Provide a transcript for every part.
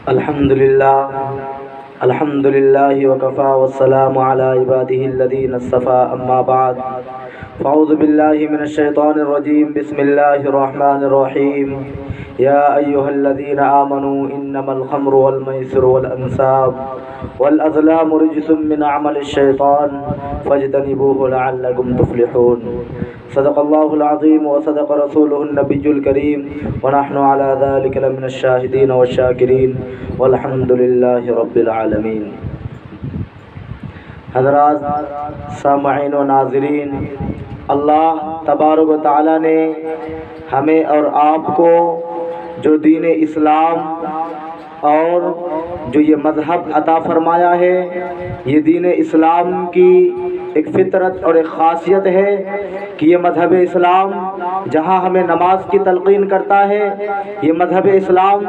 الحمد لله وكفى والسلام على عباده الذين اصطفى أما بعد فأعوذ بالله من الشيطان الرجيم بسم الله الرحمن الرحيم يا أيها الذين آمنوا إنما الخمر والميسر والأنصاب والأزلام رجس من عمل الشيطان فاجتنبوه لعلكم تفلحون صدق الله العظيم وصدق رسوله النبي الكريم ونحن على ذلك لمن الشاهدين والشاكرين والحمد لله رب العالمين۔ حضرات سامعین و ناظرین، اللہ تبارک و تعالیٰ نے ہمیں اور آپ کو جو دین اسلام اور جو یہ مذہب عطا فرمایا ہے، یہ دین اسلام کی ایک فطرت اور ایک خاصیت ہے کہ یہ مذہب اسلام جہاں ہمیں نماز کی تلقین کرتا ہے، یہ مذہب اسلام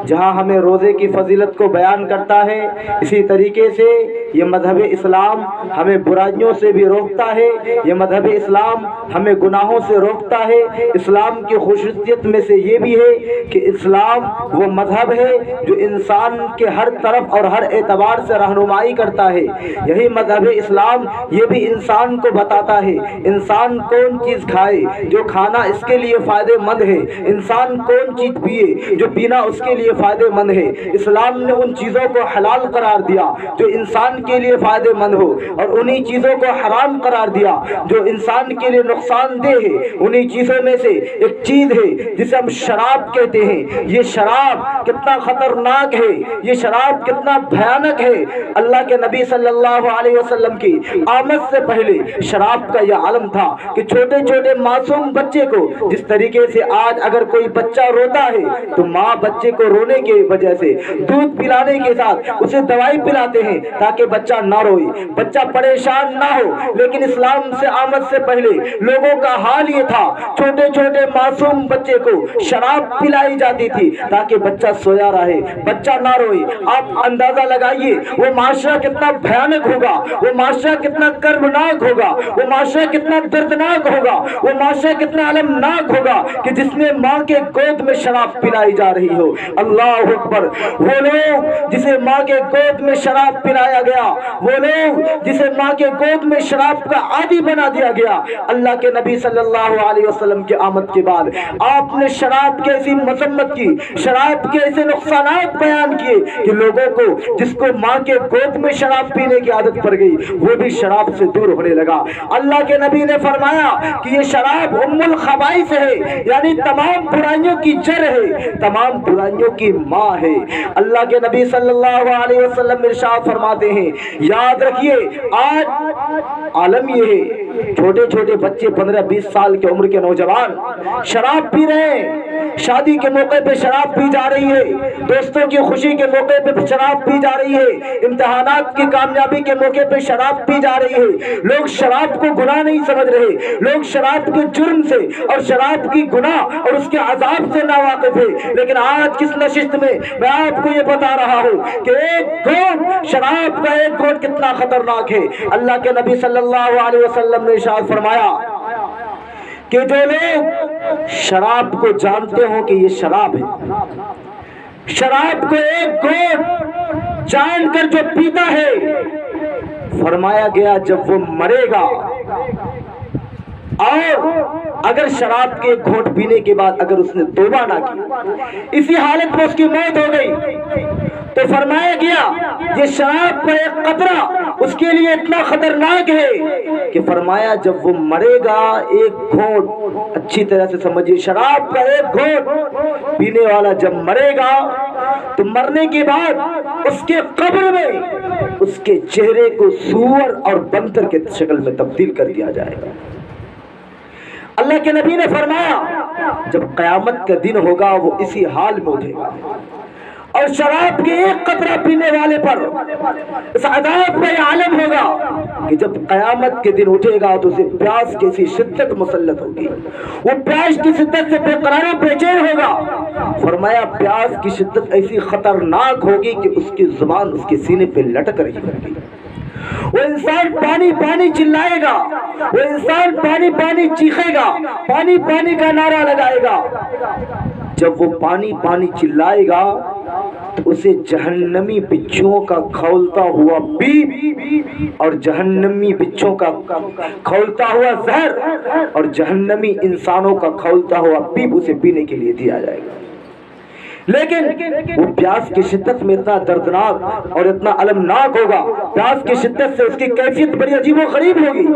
جہاں ہمیں روزے کی فضیلت کو بیان کرتا ہے، اسی طریقے سے یہ مذہب اسلام ہمیں برائیوں سے بھی روکتا ہے، یہ مذہب اسلام ہمیں گناہوں سے روکتا ہے۔ اسلام کی خصوصیت میں سے یہ بھی ہے کہ اسلام وہ مذہب ہے جو انسان کے ہر طرف اور ہر اعتبار سے رہنمائی کرتا ہے۔ یہی مذہب اسلام یہ بھی انسان کو بتاتا ہے انسان کون چیز کھائے جو کھانا اس کے لیے فائدہ مند ہے، انسان کون چیز پیے جو پینا اس کے لیے فائدہ مند ہے۔ اسلام نے ان چیزوں کو حلال قرار دیا جو انسان کے لیے فائدہ مند ہو، اور انہی چیزوں کو حرام قرار دیا جو انسان کے لیے نقصان دہ ہے۔ انہی چیزوں میں سے ایک چیز ہے جسے ہم شراب کہتے ہیں۔ یہ شراب کتنا خطرناک ہے، یہ شراب کتنا بھیانک ہے۔ اللہ کے نبی صلی اللہ علیہ وسلم کی آمد سے پہلے شراب کا یہ عالم تھا کہ چھوٹے چھوٹے معصوم بچے کو، جس طریقے سے آج اگر کوئی بچہ روتا ہے تو ماں بچے کو رونے کی وجہ سے دودھ پلانے کے ساتھ اسے دوائی پلاتے ہیں تاکہ بچہ نہ روئے، بچہ پریشان نہ ہو۔ لیکن اسلام سے آمد سے پہلے لوگوں کا حال یہ تھا، چھوٹے چھوٹے معصوم بچے کو شراب پلائی جاتی تھی تاکہ بچہ سویا رہے، بچہ نہ روئے۔ آپ اندازہ لگائیے وہ معاشرہ کتنا بھیانک ہوگا، وہ معاشرہ کتنا کربناک ہوگا، وہ معاشرہ کتنا دردناک ہوگا، وہ معاشرہ کتنا المناک ہوگا کہ جس میں ماں کے گود میں شراب پلائی جا رہی ہو۔ اللہ اکبر! وہ لوگ جسے ماں کے گود میں شراب پلایا گیا، وہ لوگ جسے ماں کے گود میں شراب کا عادی بنا دیا گیا، اللہ کے نبی صلی اللہ علیہ وسلم کی آمد کے بعد آپ نے شراب کی ایسی مذمت کی، شراب کے ایسے نقصانات بیان کیے کہ لوگوں کو جس کو ماں کے گود میں شراب پینے کی عادت پڑ گئی وہ بھی شراب سے دور ہونے لگا۔ اللہ کے نبی نے فرمایا کہ یہ شراب ام الخبائث ہے، یعنی تمام برائیوں کی جڑ ہے، تمام برائیوں کی ماں ہے۔ اللہ کے نبی صلی اللہ علیہ وسلم ارشاد فرماتے ہیں، یاد رکھیے آج عالم یہ ہے، چھوٹے چھوٹے بچے 15-20 سال کی عمر کے نوجوان شراب پی رہے ہیں، شادی کے موقع پہ شراب پی جا رہی ہے، دوستوں کی خوشی کے موقع پہ شراب پی جا رہی ہے، امتحانات کی کامیابی کے موقع پہ شراب پی جا رہی ہے۔ لوگ شراب کو گناہ نہیں سمجھ رہے، لوگ شراب کے جرم سے اور شراب کی گناہ اور اس کے عذاب سے ناواقف ہے۔ لیکن آج کس نشست میں میں آپ کو یہ بتا رہا ہوں کہ ایک گھونٹ شراب کا ایک گھونٹ کتنا خطرناک ہے۔ اللہ کے نبی صلی اللہ علیہ وسلم نے ارشاد فرمایا کہ جو لوگ شراب کو جانتے ہوں کہ یہ شراب ہے، شراب کو ایک گھونٹ جان کر جو پیتا ہے، فرمایا گیا جب وہ مرے گا اور اگر شراب کے گھونٹ پینے کے بعد اگر اس نے توبہ نہ کی، اسی حالت میں اس کی موت ہو گئی، تو فرمایا گیا یہ شراب کا ایک قطرہ اس کے لیے اتنا خطرناک ہے کہ فرمایا جب وہ مرے گا، ایک گھونٹ اچھی طرح سے سمجھیے، شراب کا ایک گھونٹ پینے والا جب مرے گا تو مرنے کے بعد اس کے قبر میں اس کے چہرے کو سور اور بندر کے شکل میں تبدیل کر دیا جائے گا۔ اللہ کے نبی نے فرمایا جب قیامت کا دن ہوگا وہ اسی حال میں اٹھے گا، اور شراب کے ایک قطرہ پینے والے پر اس عذاب کا یہ عالم ہوگا کہ جب قیامت کے دن اٹھے گا تو اسے پیاس کی ایسی شدت مسلط ہوگی، وہ پیاس کی شدت سے بے قرار و بے چین ہوگا۔ فرمایا پیاس کی شدت ایسی خطرناک ہوگی کہ اس کی زبان اس کے سینے پہ لٹک رہی ہوگی، وہ انسان پانی پانی چلائے گا، وہ انسان پانی پانی چیخے گا، پانی پانی کا نعرہ لگائے گا۔ جب وہ پانی پانی چلائے گا تو اسے جہنمی بچھوؤں کا کھولتا ہوا پیپ اور جہنمی بچھوؤں کا کھولتا ہوا زہر اور جہنمی انسانوں کا کھولتا ہوا پیپ اسے پینے کے لیے دیا جائے گا. لیکن وہ پیاس کی شدت میں اتنا دردناک اور اتنا المناک ہوگا, پیاس کی شدت سے اس کی کیفیت بڑی عجیب و غریب ہوگی,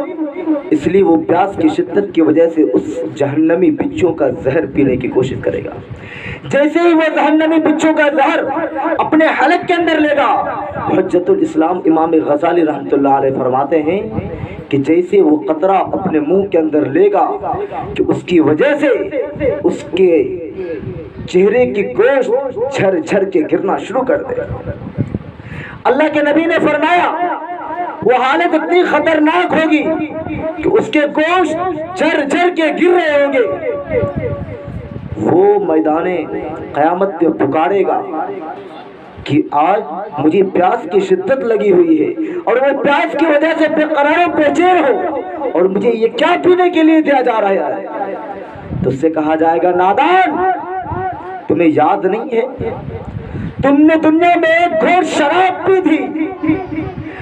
اس لیے وہ پیاس کی شدت کی وجہ سے اس جہنمی بچھو کا زہر پینے کی کوشش کرے گا. جیسے ہی وہ جہنمی بچھو کا زہر اپنے حلق کے اندر لے گا, حجت الاسلام امام غزالی رحمۃ اللہ علیہ فرماتے ہیں کہ جیسے وہ قطرہ اپنے منہ کے اندر لے گا کہ اس کی وجہ سے اس کے چہرے کی گوشت جھر جھر کے گرنا شروع کر دے. اللہ کے نبی نے فرمایا وہ حالت اتنی خطرناک ہوگی کہ اس کے گوشت جھر جھر کے گر رہے ہوں گے. وہ میدان قیامت میں پکارے گا کہ آج مجھے پیاس کی شدت لگی ہوئی ہے اور میں پیاس کی وجہ سے بے قرار و بے چین ہوں اور مجھے یہ کیا پینے کے لیے دیا جا رہا ہے. تو اس سے کہا جائے گا نادان, تمہیں یاد نہیں ہے تم نے دنیا میں ایک گھونٹ شراب پی تھی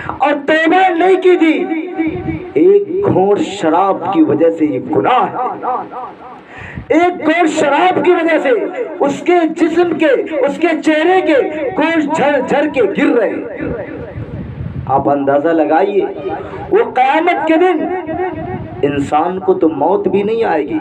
اور توبہ نہیں کی تھی. ایک گھونٹ شراب کی وجہ سے یہ گناہ ہے, ایک گھونٹ شراب کی وجہ سے اس کے جسم کے اس کے چہرے کے گوشت جھر جھر کے گر رہے. آپ اندازہ لگائیے وہ قیامت کے دن انسان کو تو موت بھی نہیں آئے گی.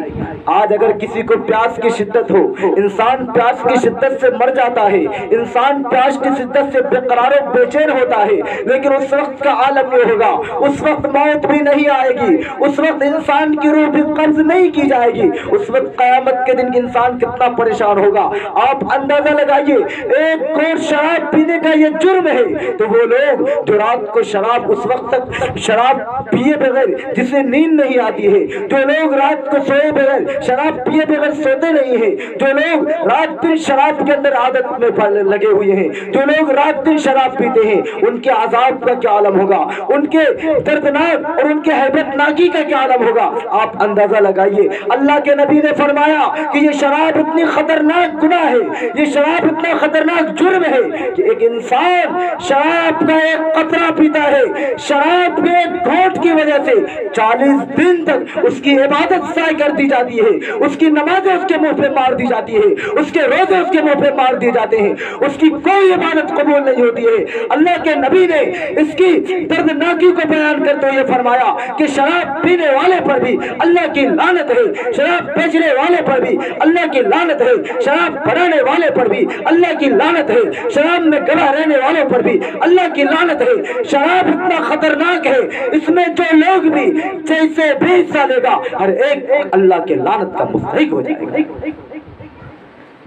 آج اگر کسی کو پیاس کی شدت ہو, انسان پیاس کی شدت سے مر جاتا ہے, انسان پیاس کی شدت سے بے قرار و بے چین ہوتا ہے, لیکن اس وقت کا عالم یہ ہوگا, اس وقت موت بھی نہیں آئے گی, اس وقت انسان کی روح بھی قبض نہیں کی جائے گی. اس وقت قیامت کے دن انسان کتنا پریشان ہوگا. آپ اندازہ لگائیے ایک گھونٹ شراب پینے کا یہ جرم ہے, تو وہ لوگ جو رات کو شراب اس وقت تک شراب پیے بغیر جسے نیند نہیں آتی ہے, جو لوگ رات کو سوئے بغیر شراب پیے بغیر سوتے نہیں ہیں, جو لوگ رات دن شراب کے اندر عادت میں لگے ہوئے ہیں, جو لوگ رات دن شراب پیتے ہیں, ان کے عذاب کا کیا عالم ہوگا, ان کے دردناک اور ان کے ہیبت ناکی کا کیا عالم ہوگا. آپ اندازہ لگائیے. اللہ کے نبی نے فرمایا کہ یہ شراب اتنی خطرناک گناہ ہے, یہ شراب اتنا خطرناک جرم ہے کہ ایک انسان شراب کا ایک قطرہ پیتا ہے, شراب کے ایک گھونٹ کی وجہ سے 40 دن تک اس کی عبادت ضائع کر دی جاتی ہے, اس کی نمازیں اس کے منہ پہ مار دی جاتی ہے, اس کے روزے اس کے منہ پہ مار دیے جاتے ہیں, اس کی کوئی عبادت قبول نہیں ہوتی ہے. اللہ کے نبی نے اس کی دردناکی کو بیان کرتے ہوئے فرمایا کہ شراب پینے والے پر بھی اللہ کی لعنت ہے, شراب بیچنے والے پر بھی اللہ کی لعنت ہے, شراب بنانے والے پر بھی اللہ کی لعنت ہے, شراب میں گواہ رہنے والوں پر بھی اللہ کی لعنت ہے. شراب اتنا خطرناک ہے, اس میں جو لوگ بھی جیسے بھی حصہ لے گا ہر ایک اللہ کے لعنت کا مستحق ہو جائے گا.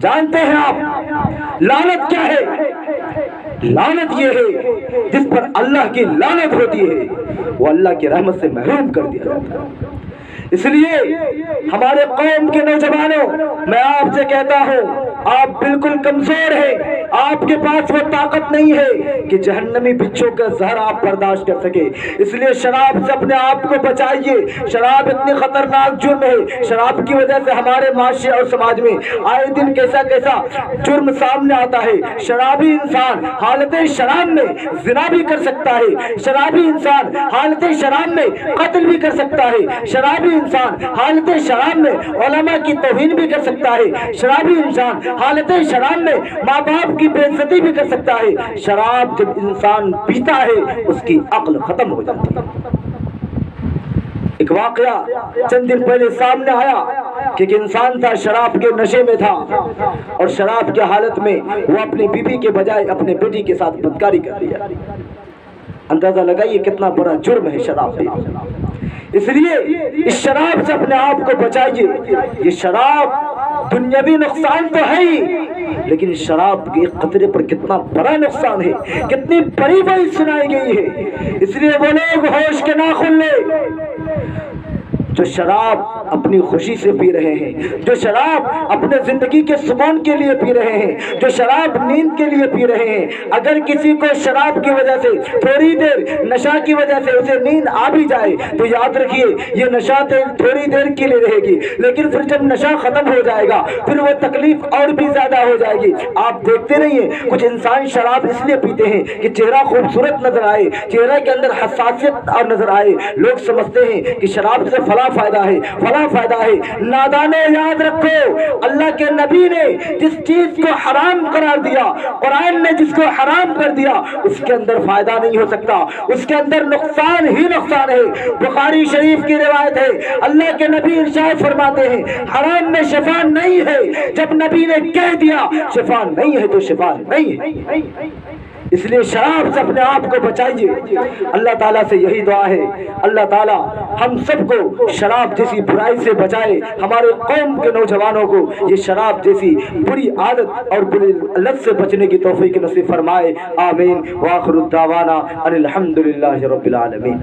جانتے ہیں آپ لعنت کیا ہے؟ لعنت یہ ہے جس پر اللہ کی لعنت ہوتی ہے وہ اللہ کی رحمت سے محروم کر دیا جاتا ہے. اس لیے ہمارے قوم کے نوجوانوں, میں آپ سے کہتا ہوں آپ بالکل کمزور ہیں, آپ کے پاس وہ طاقت نہیں ہے کہ جہنمی بچھو کا زہر آپ برداشت کر سکے. اس لیے شراب سے اپنے آپ کو بچائیے. شراب اتنی خطرناک جرم ہے, شراب کی وجہ سے ہمارے معاشرے اور سماج میں آئے دن کیسا کیسا جرم سامنے آتا ہے. شرابی انسان حالت شراب میں زنا بھی کر سکتا ہے, شرابی انسان حالت شراب میں قتل بھی کر سکتا ہے, شرابی انسان حالت شراب میں علماء کی توہین بھی کر سکتا ہے, شرابی انسان حالت شراب میں ماں باپ کی بے عزتی بھی کر سکتا ہے. شراب جب انسان پیتا ہے اس کی عقل ختم ہو جاتی ہے. ایک واقعہ چند دن پہلے سامنے آیا کہ ایک انسان تھا, شراب کے نشے میں تھا اور شراب کی حالت میں وہ اپنی بیوی کے بجائے اپنے بیٹی کے ساتھ بدکاری کر دیا. اندازہ لگائیے کتنا بڑا جرم ہے شراب پینا. اس لیے اس شراب سے اپنے آپ کو بچائیے. یہ شراب دنیاوی نقصان تو ہے ہی, لیکن شراب کے قطرے پر کتنا بڑا نقصان ہے, کتنی بڑی بڑی سنائی گئی ہے. اس لیے وہ لوگ ہوش کے ناخن لے جو شراب اپنی خوشی سے پی رہے ہیں، جو شراب اپنے زندگی کے سکون کے لیے پی رہے ہیں، جو شراب نیند کے لیے پی رہے ہیں، اگر کسی کو شراب کی وجہ سے تھوڑی دیر نشہ کی وجہ سے اسے نیند آ بھی جائے تو یاد رکھیے یہ نشہ تھوڑی دیر کے لیے رہے گی، لیکن پھر جب نشہ ختم ہو جائے گا پھر وہ تکلیف اور بھی زیادہ ہو جائے گی۔ آپ دیکھتے نہیں ہیں کچھ انسان شراب اس لیے پیتے ہیں کہ چہرہ خوبصورت نظر آئے، چہرے کے اندر حساسیت اور نظر آئے، لوگ سمجھتے ہیں کہ شراب سے فلاں فائدہ ہے، فلاں فائدہ ہے۔ نادانو یاد رکھو اللہ کے نبی نے جس چیز کو حرام قرار دیا، قرآن نے جس کو حرام کر دیا، اس کے اندر فائدہ نہیں ہو سکتا، اس کے اندر نقصان ہی نقصان ہے۔ بخاری شریف کی روایت ہے، اللہ کے نبی ارشاد فرماتے ہیں حرام میں شفا نہیں ہے، جب نبی نے کہہ دیا شفا نہیں ہے تو شفا نہیں ہے۔ اس لیے شراب سے اپنے آپ کو بچائیے۔ اللہ تعالیٰ سے یہی دعا ہے اللہ تعالیٰ ہم سب کو شراب جیسی برائی سے بچائے، ہمارے قوم کے نوجوانوں کو یہ شراب جیسی بری عادت اور بری لت سے بچنے کی توفیق نصیب فرمائے، آمین۔ وآخر الدعوانا ان الحمد للہ رب العالمین۔